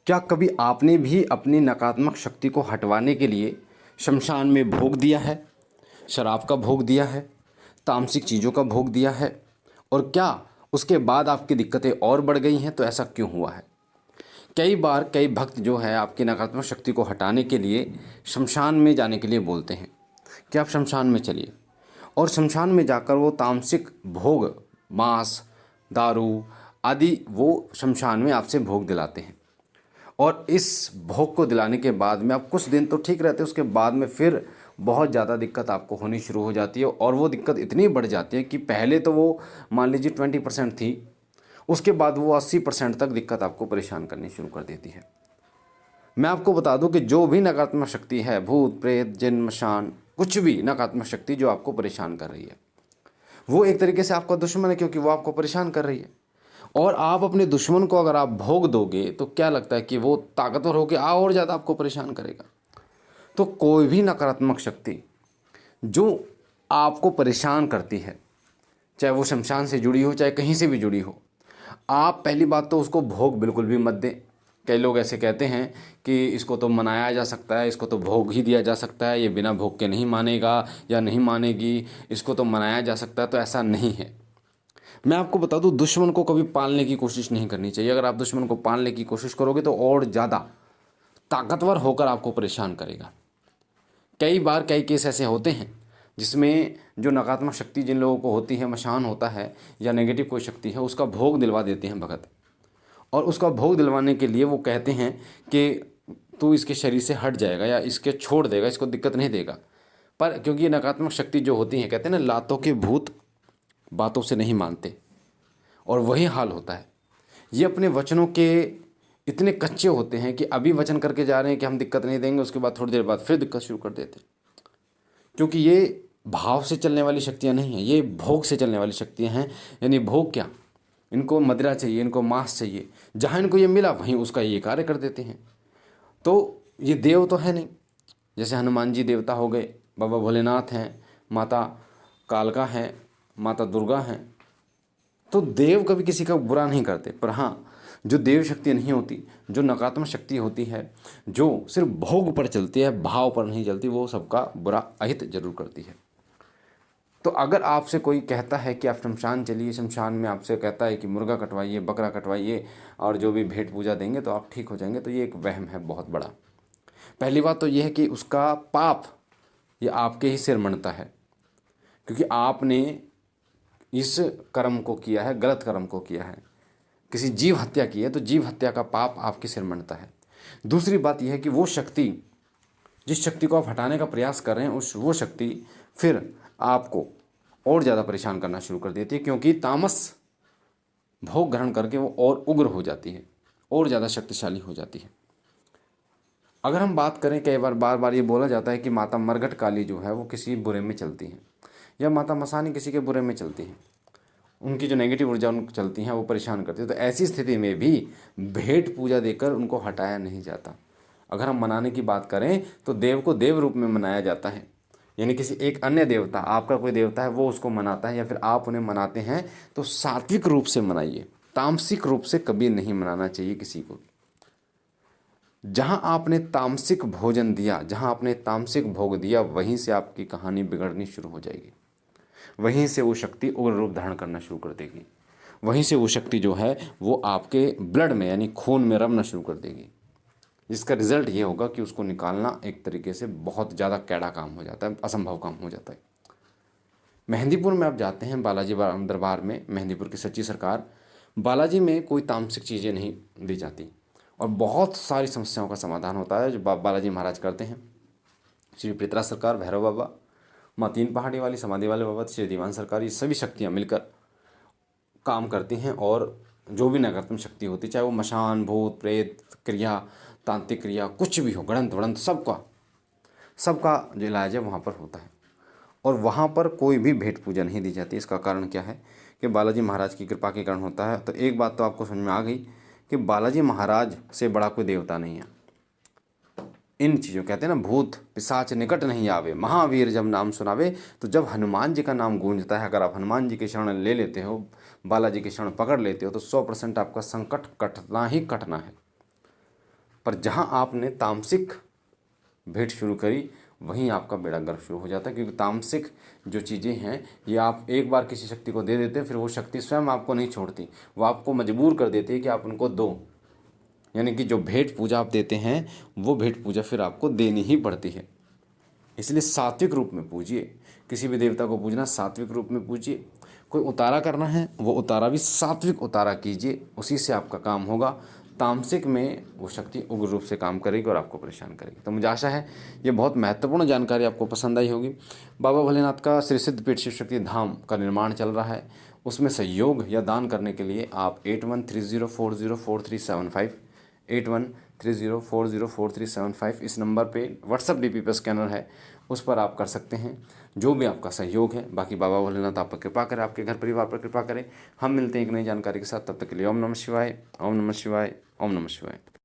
क्या कभी आपने भी अपनी नकारात्मक शक्ति को हटवाने के लिए शमशान में भोग दिया है, शराब का भोग दिया है, तामसिक चीज़ों का भोग दिया है? और क्या उसके बाद आपकी दिक्कतें और बढ़ गई हैं? तो ऐसा क्यों हुआ है? कई बार कई भक्त जो है आपकी नकारात्मक शक्ति को हटाने के लिए शमशान में जाने के लिए बोलते हैं कि आप शमशान में चलिए, और शमशान में जाकर वो तामसिक भोग, मांस, दारू आदि वो शमशान में आपसे भोग दिलाते हैं। और इस भोग को दिलाने के बाद में आप कुछ दिन तो ठीक रहते हैं, उसके बाद में फिर बहुत ज़्यादा दिक्कत आपको होनी शुरू हो जाती है। और वो दिक्कत इतनी बढ़ जाती है कि पहले तो वो मान लीजिए 20% थी, उसके बाद वो 80% तक दिक्कत आपको परेशान करनी शुरू कर देती है। मैं आपको बता दूं कि जो भी नकारात्मक शक्ति है, भूत प्रेत जिन मशान, कुछ भी नकारात्मक शक्ति जो आपको परेशान कर रही है, वो एक तरीके से आपका दुश्मन है, क्योंकि वो आपको परेशान कर रही है। और आप अपने दुश्मन को अगर आप भोग दोगे तो क्या लगता है कि वो ताकतवर होकर और ज़्यादा आपको परेशान करेगा। तो कोई भी नकारात्मक शक्ति जो आपको परेशान करती है, चाहे वो शमशान से जुड़ी हो चाहे कहीं से भी जुड़ी हो, आप पहली बात तो उसको भोग बिल्कुल भी मत दें। कई लोग ऐसे कहते हैं कि इसको तो मनाया जा सकता है, इसको तो भोग ही दिया जा सकता है, ये बिना भोग के नहीं मानेगा या नहीं मानेगी, इसको तो मनाया जा सकता है। तो ऐसा नहीं है। मैं आपको बता दूं, दुश्मन को कभी पालने की कोशिश नहीं करनी चाहिए। अगर आप दुश्मन को पालने की कोशिश करोगे तो और ज़्यादा ताकतवर होकर आपको परेशान करेगा। कई बार कई केस ऐसे होते हैं जिसमें जो नकारात्मक शक्ति जिन लोगों को होती है, मशान होता है या नेगेटिव कोई शक्ति है, उसका भोग दिलवा देते हैं भगत। और उसका भोग दिलवाने के लिए वो कहते हैं कि तू इसके शरीर से हट जाएगा या इसके छोड़ देगा, इसको दिक्कत नहीं देगा। पर क्योंकि ये नकारात्मक शक्ति जो होती है, कहते हैं ना, लातों के भूत बातों से नहीं मानते, और वही हाल होता है। ये अपने वचनों के इतने कच्चे होते हैं कि अभी वचन करके जा रहे हैं कि हम दिक्कत नहीं देंगे, उसके बाद थोड़ी देर बाद फिर दिक्कत शुरू कर देते हैं। क्योंकि ये भाव से चलने वाली शक्तियाँ नहीं हैं, ये भोग से चलने वाली शक्तियाँ हैं। यानी भोग क्या, इनको मदिरा चाहिए, इनको मांस चाहिए, जहाँ इनको ये मिला वहीं उसका ये कार्य कर देते हैं। तो ये देव तो है नहीं। जैसे हनुमान जी देवता हो गए, बाबा भोलेनाथ हैं, माता कालका हैं, माता दुर्गा हैं। तो देव कभी किसी का बुरा नहीं करते। पर हाँ, जो देव शक्ति नहीं होती, जो नकारात्मक शक्ति होती है, जो सिर्फ भोग पर चलती है, भाव पर नहीं चलती, वो सबका बुरा अहित जरूर करती है। तो अगर आपसे कोई कहता है कि आप शमशान चलिए, शमशान में आपसे कहता है कि मुर्गा कटवाइए, बकरा कटवाइए और जो भी भेंट पूजा देंगे तो आप ठीक हो जाएंगे, तो ये एक वहम है बहुत बड़ा। पहली बात तो ये है कि उसका पाप ये आपके ही सिर मणता है, क्योंकि आपने इस कर्म को किया है, गलत कर्म को किया है, किसी जीव हत्या की है, तो जीव हत्या का पाप आपके सिर मणता है। दूसरी बात यह है कि वो शक्ति, जिस शक्ति को आप हटाने का प्रयास कर रहे हैं, वो शक्ति फिर आपको और ज़्यादा परेशान करना शुरू कर देती है, क्योंकि तामस भोग ग्रहण करके वो और उग्र हो जाती है, और ज़्यादा शक्तिशाली हो जाती है। अगर हम बात करें, कई बार बार बार ये बोला जाता है कि माता मरघट काली जो है वो किसी बुरे में चलती है, या माता मसानी किसी के बुरे में चलती है, उनकी जो नेगेटिव ऊर्जा उनको चलती हैं वो परेशान करती है। तो ऐसी स्थिति में भी भेंट पूजा देकर उनको हटाया नहीं जाता। अगर हम मनाने की बात करें तो देव को देव रूप में मनाया जाता है, यानी किसी एक अन्य देवता, आपका कोई देवता है वो उसको मनाता है, या फिर आप उन्हें मनाते हैं तो सात्विक रूप से मनाइए, तामसिक रूप से कभी नहीं मनाना चाहिए किसी को। जहाँ आपने तामसिक भोजन दिया, जहाँ आपने तामसिक भोग दिया, वहीं से आपकी कहानी बिगड़नी शुरू हो जाएगी। वहीं से वो शक्ति उग्र रूप धारण करना शुरू कर देगी। वहीं से वो शक्ति जो है वो आपके ब्लड में यानी खून में रमना शुरू कर देगी, जिसका रिजल्ट ये होगा कि उसको निकालना एक तरीके से बहुत ज़्यादा कैड़ा काम हो जाता है, असंभव काम हो जाता है। मेहंदीपुर में आप जाते हैं, बालाजी दरबार में, मेहंदीपुर की सच्ची सरकार, बालाजी में कोई तामसिक चीज़ें नहीं दी जाती, और बहुत सारी समस्याओं का समाधान होता है जो बालाजी महाराज करते हैं। श्री पित्रा सरकार, भैरव बाबा, माँ तीन पहाड़ी वाली, समाधि वाले बाबा, श्री दीवान सरकार, ये सभी शक्तियाँ मिलकर काम करती हैं। और जो भी नकारात्मक शक्ति होती, चाहे वो मशान, भूत प्रेत क्रिया, तांत्रिक क्रिया, कुछ भी हो, गणंत वड़ंत, सबका जो इलाज है वहाँ पर होता है। और वहाँ पर कोई भी भेंट पूजा नहीं दी जाती। इसका कारण क्या है कि बालाजी महाराज की कृपा के कारण होता है। तो एक बात तो आपको समझ में आ गई कि बालाजी महाराज से बड़ा कोई देवता नहीं है। इन चीज़ों, कहते हैं ना, भूत पिशाच निकट नहीं आवे, महावीर जब नाम सुनावे। तो जब हनुमान जी का नाम गूंजता है, अगर आप हनुमान जी के शरण ले लेते हो, बालाजी के शरण पकड़ लेते हो, तो 100% आपका संकट कटना ही कटना है। पर जहाँ आपने तामसिक भेंट शुरू करी वहीं आपका बेड़ा गर्क शुरू हो जाता है, क्योंकि तामसिक जो चीज़ें हैं ये आप एक बार किसी शक्ति को दे देते हैं, फिर वो शक्ति स्वयं आपको नहीं छोड़ती, वो आपको मजबूर कर देती है कि आप उनको दो। यानी कि जो भेंट पूजा आप देते हैं वो भेंट पूजा फिर आपको देनी ही पड़ती है। इसलिए सात्विक रूप में पूजिए, किसी भी देवता को पूजना सात्विक रूप में पूजिए। कोई उतारा करना है वो उतारा भी सात्विक उतारा कीजिए, उसी से आपका काम होगा। तामसिक में वो शक्ति उग्र रूप से काम करेगी और आपको परेशान करेगी। तो मुझे आशा है ये बहुत महत्वपूर्ण जानकारी आपको पसंद आई होगी। बाबा भोलेनाथ का श्री सिद्धपीठ शिव शक्ति धाम का निर्माण चल रहा है, उसमें सहयोग या दान करने के लिए आप 8130404375 8130404375 इस नंबर पे व्हाट्सअप डीपी पे स्कैनर है, उस पर आप कर सकते हैं जो भी आपका सहयोग है। बाकी बाबा भोलेनाथ आप पर कृपा करें, आपके घर परिवार पर कृपा करें। हम मिलते हैं एक नई जानकारी के साथ, तब तक के लिए ओम नमः शिवाय, ओम नमः शिवाय, ओम नमः शिवाय।